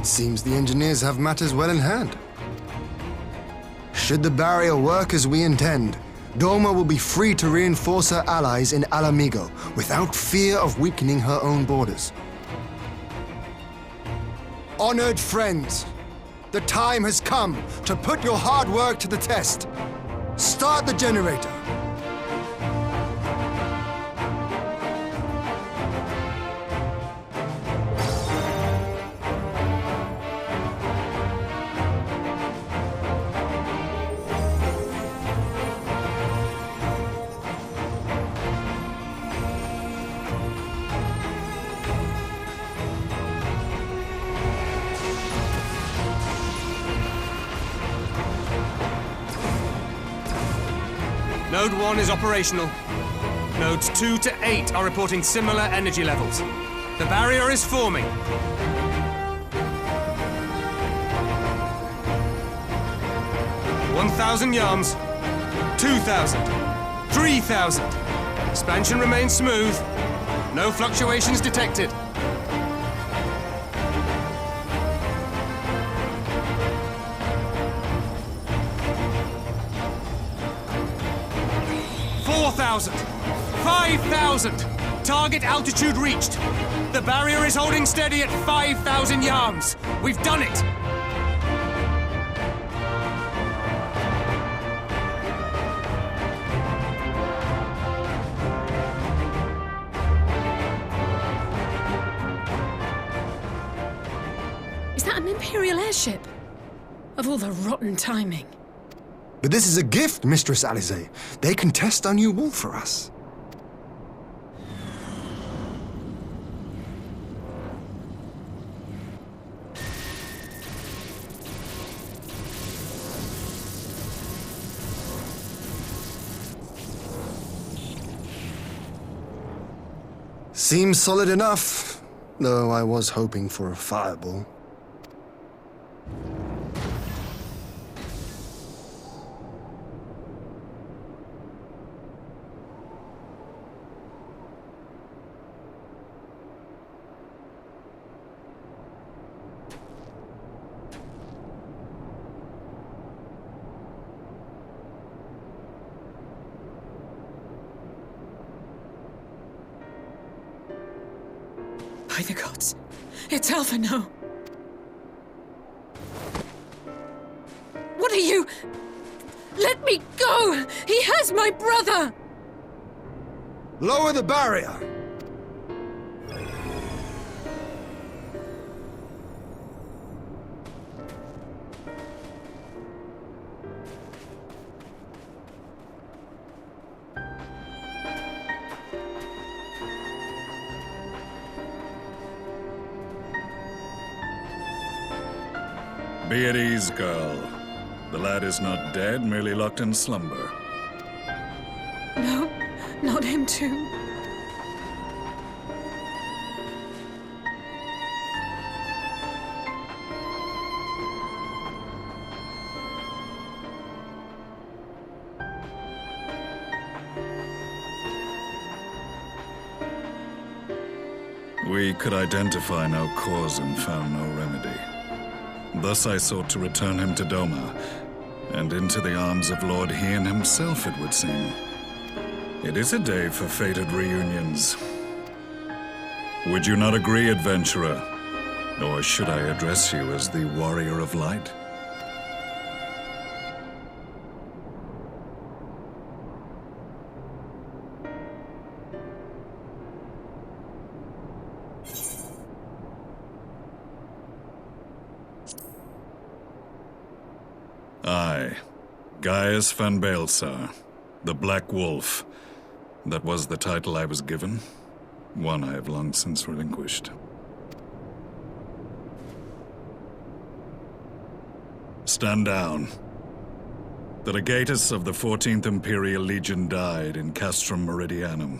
It seems the engineers have matters well in hand. Should the barrier work as we intend, Doma will be free to reinforce her allies in Alamigo without fear of weakening her own borders. Honored friends, the time has come to put your hard work to the test. Start the generator. Node 1 is operational. Nodes 2 to 8 are reporting similar energy levels. The barrier is forming. $1,000 yards. 2,000. 3,000. Expansion remains smooth. No fluctuations detected. 4,000! 5,000! Target altitude reached! The barrier is holding steady at 5,000 yards! We've done it! Is that an Imperial airship? Of all the rotten timing. But this is a gift, Mistress Alize. They can test our new wall for us. Seems solid enough, though I was hoping for a fireball. By the gods, it's Alpha now. What are you? Let me go! He has my brother! Lower the barrier! Be at ease, girl. The lad is not dead, merely locked in slumber. No, not him too. We could identify no cause and found no remedy. Thus I sought to return him to Doma, and into the arms of Lord Hien himself, it would seem. It is a day for fated reunions. Would you not agree, adventurer? Or should I address you as the Warrior of Light? I, Gaius van Baelsar, the Black Wolf. That was the title I was given, one I have long since relinquished. Stand down. The legatus of the 14th Imperial Legion died in Castrum Meridianum.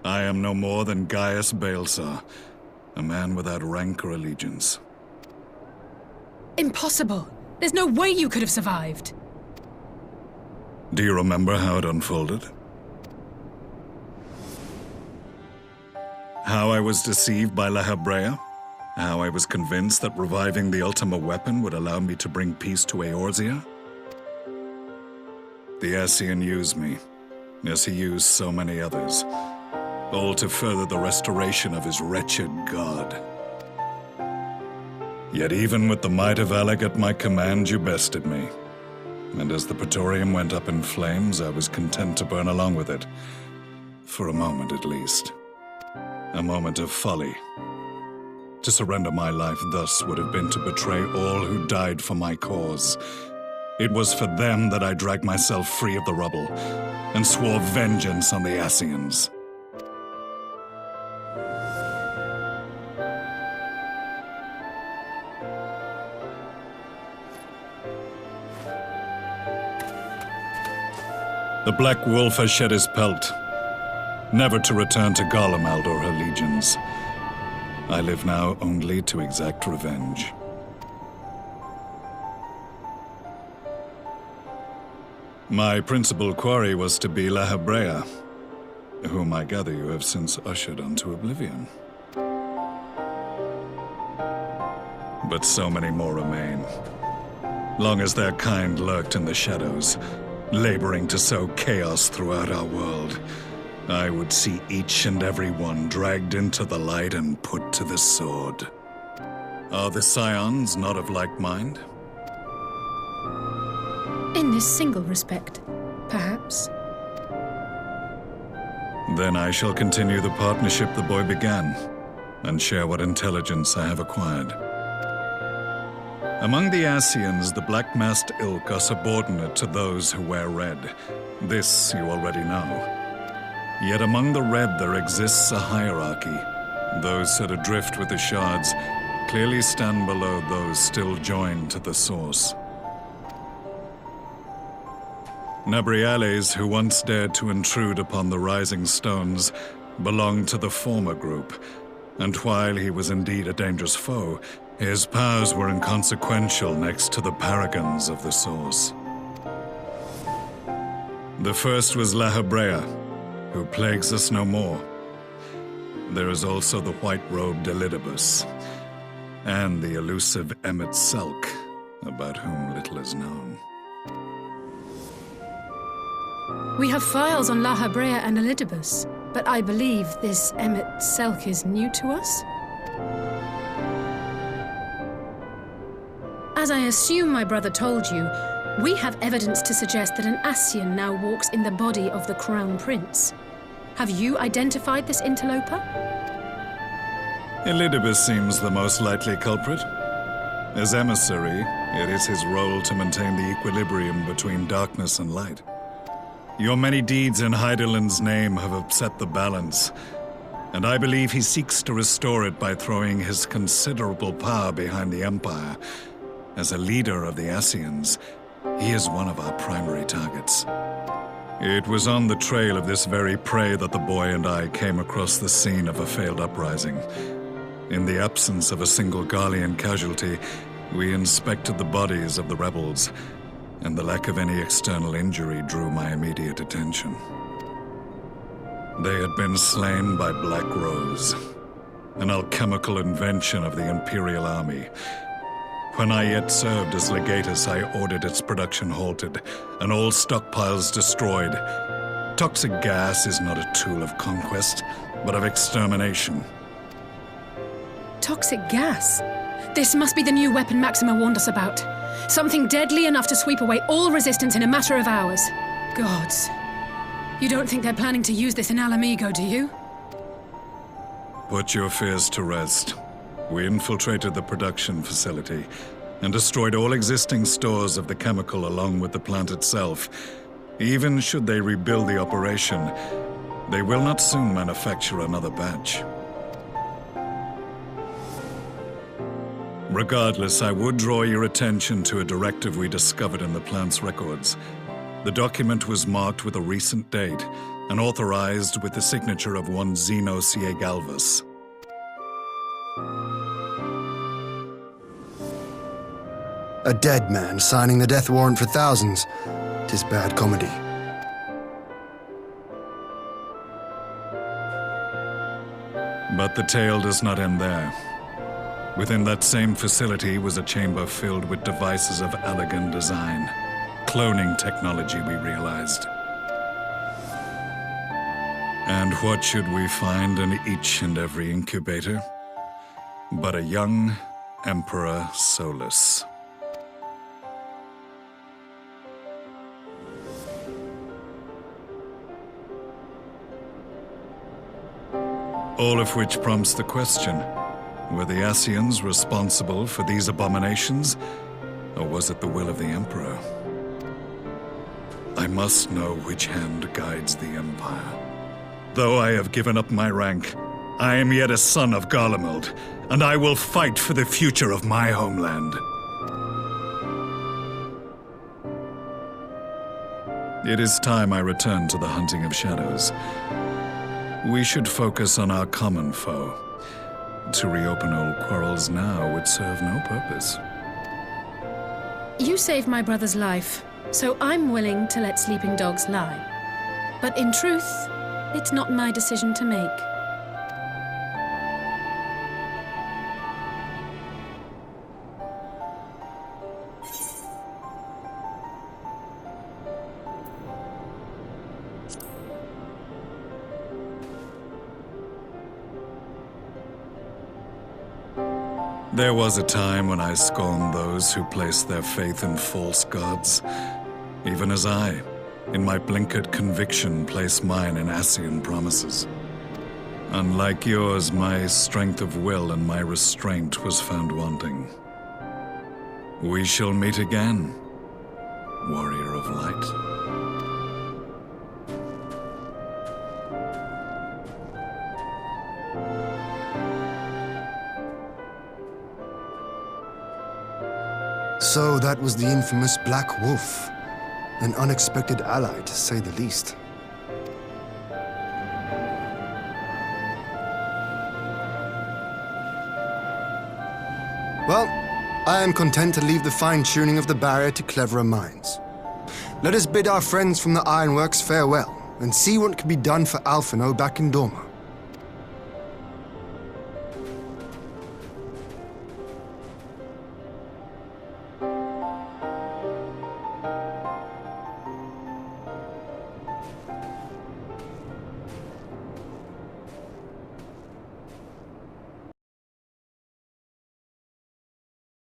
I am no more than Gaius Baelsar, a man without rank or allegiance. Impossible! There's no way you could have survived. Do you remember how it unfolded? How I was deceived by La Hebrea? How I was convinced that reviving the Ultima weapon would allow me to bring peace to Eorzea? The Ascian used me, as he used so many others, all to further the restoration of his wretched god. Yet even with the might of Alec at my command, you bested me. And as the Praetorium went up in flames, I was content to burn along with it. For a moment at least. A moment of folly. To surrender my life thus would have been to betray all who died for my cause. It was for them that I dragged myself free of the rubble, and swore vengeance on the Ascians. The Black Wolf has shed his pelt, never to return to Garlemald or her legions. I live now only to exact revenge. My principal quarry was to be La Hebrea, whom I gather you have since ushered onto oblivion. But so many more remain, long as their kind lurked in the shadows, laboring to sow chaos throughout our world. I would see each and every one dragged into the light and put to the sword. Are the Scions not of like mind? In this single respect, perhaps. Then I shall continue the partnership the boy began, and share what intelligence I have acquired. Among the Ascians, the Black-Masked Ilk are subordinate to those who wear red. This you already know. Yet among the red there exists a hierarchy. Those set adrift with the shards clearly stand below those still joined to the source. Nabriales, who once dared to intrude upon the Rising Stones, belonged to the former group, and while he was indeed a dangerous foe, his powers were inconsequential next to the paragons of the source. The first was La Hebrea, who plagues us no more. There is also the white-robed Elidibus, and the elusive Emmet Selk, about whom little is known. We have files on La Hebrea and Elidibus, but I believe this Emmet Selk is new to us? As I assume my brother told you, we have evidence to suggest that an Ascian now walks in the body of the Crown Prince. Have you identified this interloper? Elidibus seems the most likely culprit. As emissary, it is his role to maintain the equilibrium between darkness and light. Your many deeds in Hydaelyn's name have upset the balance, and I believe he seeks to restore it by throwing his considerable power behind the Empire. As a leader of the Ascians, he is one of our primary targets. It was on the trail of this very prey that the boy and I came across the scene of a failed uprising. In the absence of a single Garlean casualty, we inspected the bodies of the rebels, and the lack of any external injury drew my immediate attention. They had been slain by Black Rose, an alchemical invention of the Imperial Army. When I yet served as legatus, I ordered its production halted, and all stockpiles destroyed. Toxic gas is not a tool of conquest, but of extermination. Toxic gas? This must be the new weapon Maxima warned us about. Something deadly enough to sweep away all resistance in a matter of hours. Gods. You don't think they're planning to use this in Alamigo, do you? Put your fears to rest. We infiltrated the production facility and destroyed all existing stores of the chemical along with the plant itself. Even should they rebuild the operation, they will not soon manufacture another batch. Regardless, I would draw your attention to a directive we discovered in the plant's records. The document was marked with a recent date and authorized with the signature of one Zeno Galvas. A dead man signing the death warrant for thousands. 'Tis bad comedy. But the tale does not end there. Within that same facility was a chamber filled with devices of elegant design. Cloning technology, we realized. And what should we find in each and every incubator? But a young Emperor Solus. All of which prompts the question, were the Ascians responsible for these abominations, or was it the will of the Emperor? I must know which hand guides the Empire. Though I have given up my rank, I am yet a son of Garlemald, and I will fight for the future of my homeland. It is time I return to the hunting of shadows. We should focus on our common foe. To reopen old quarrels now would serve no purpose. You saved my brother's life, so I'm willing to let sleeping dogs lie. But in truth, it's not my decision to make. There was a time when I scorned those who placed their faith in false gods, even as I, in my blinkered conviction, place mine in Ascian promises. Unlike yours, my strength of will and my restraint was found wanting. We shall meet again, warrior of light. So that was the infamous Black Wolf. An unexpected ally, to say the least. Well, I am content to leave the fine-tuning of the barrier to cleverer minds. Let us bid our friends from the Ironworks farewell, and see what can be done for Alphino back in Dorma.